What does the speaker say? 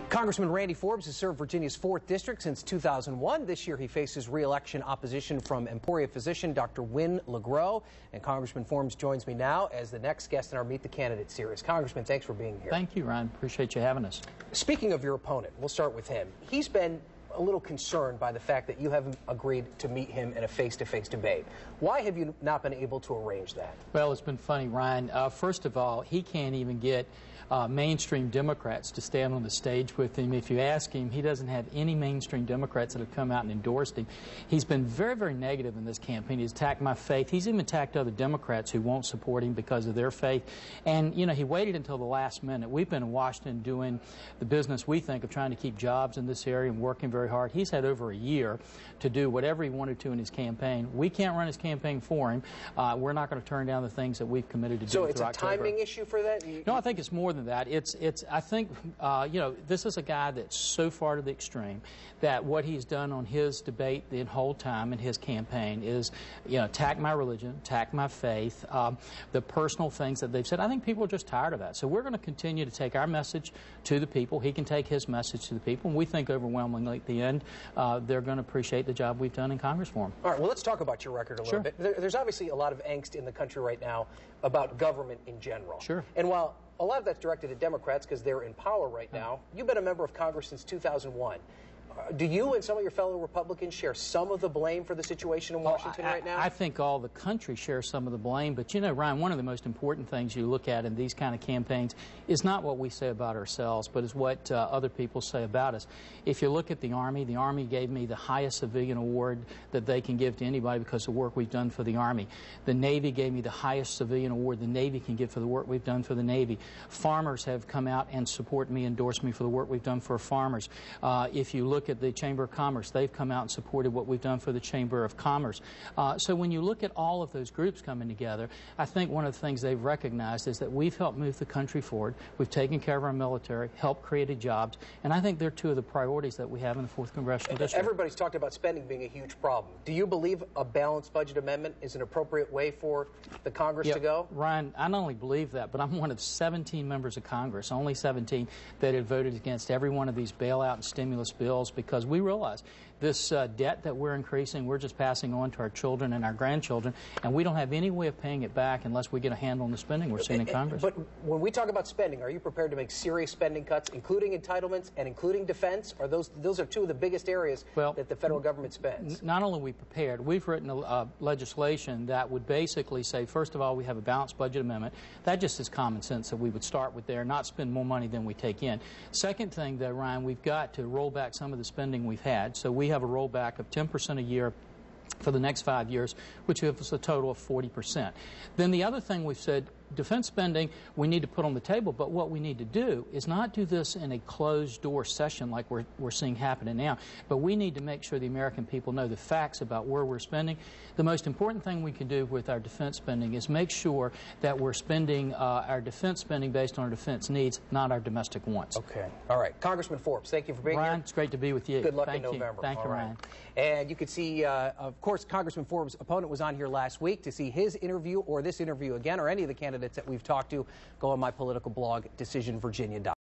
Congressman Randy Forbes has served Virginia's 4th District since 2001. This year he faces re-election opposition from Emporia physician Dr. Wynn LeGros. And Congressman Forbes joins me now as the next guest in our Meet the Candidate series. Congressman, thanks for being here. Thank you, Ryan. Appreciate you having us. Speaking of your opponent, we'll start with him. He's been a little concerned by the fact that you haven't agreed to meet him in a face-to-face debate. Why have you not been able to arrange that? Well, it's been funny, Ryan. First of all, he can't even get mainstream Democrats to stand on the stage with him. If you ask him, he doesn't have any mainstream Democrats that have come out and endorsed him. He's been very, very negative in this campaign. He's attacked my faith. He's even attacked other Democrats who won't support him because of their faith. And, you know, he waited until the last minute. We've been in Washington doing the business we think of trying to keep jobs in this area and working very hard. He's had over a year to do whatever he wanted to in his campaign. We can't run his campaign for him. We're not going to turn down the things that we've committed to do. So it's a timing issue for that? No, I think it's more than that. I think, you know, this is a guy that's so far to the extreme that what he's done on his debate the whole time in his campaign is, you know, attack my religion, attack my faith, the personal things that they've said. I think people are just tired of that. So we're going to continue to take our message to the people. He can take his message to the people. And we think overwhelmingly at the end they're going to appreciate the job we've done in Congress for them. All right, well, let's talk about your record a little bit. There's obviously a lot of angst in the country right now about government in general. Sure. And while a lot of that's directed at Democrats because they're in power right now, you've been a member of Congress since 2001. Do you and some of your fellow Republicans share some of the blame for the situation in Washington right now? I think all the country shares some of the blame. But, you know, Ryan, one of the most important things you look at in these kind of campaigns is not what we say about ourselves, but is what other people say about us. If you look at the Army gave me the highest civilian award that they can give to anybody because of the work we've done for the Army. The Navy gave me the highest civilian award the Navy can give for the work we've done for the Navy. Farmers have come out and support me, endorsed me for the work we've done for farmers. If you look at the Chamber of Commerce, they've come out and supported what we've done for the Chamber of Commerce. So when you look at all of those groups coming together, I think one of the things they've recognized is that we've helped move the country forward. We've taken care of our military, helped create jobs, and I think they're two of the priorities that we have in the 4th Congressional District. Everybody's talked about spending being a huge problem. Do you believe a balanced budget amendment is an appropriate way for the Congress to go? Ryan, I not only believe that, but I'm one of 17 members of Congress, only 17, that have voted against every one of these bailout and stimulus bills because we realize this debt that we're increasing, we're just passing on to our children and our grandchildren, and we don't have any way of paying it back unless we get a handle on the spending we're seeing in Congress. But when we talk about spending, are you prepared to make serious spending cuts, including entitlements and including defense? Or those are two of the biggest areas that the federal government spends? Not only are we prepared, we've written legislation that would basically say, first of all, we have a balanced budget amendment. That just is common sense that we would start with there, not spend more money than we take in. Second thing, though, Ryan, we've got to roll back some of the spending we've had. So we have a rollback of 10% a year for the next 5 years, which gives us a total of 40%. Then the other thing we've said, defense spending we need to put on the table, but what we need to do is not do this in a closed-door session like we're seeing happening now, but we need to make sure the American people know the facts about where we're spending. The most important thing we can do with our defense spending is make sure that we're spending our defense spending based on our defense needs, not our domestic wants. Okay. All right. Congressman Forbes, thank you for being here. Ryan, it's great to be with you. Good luck in November. Thank you, Ryan. And you could see, of course, Congressman Forbes' opponent was on here last week. To see his interview or this interview again or any of the candidates that we've talked to, go on my political blog, decisionvirginia.com.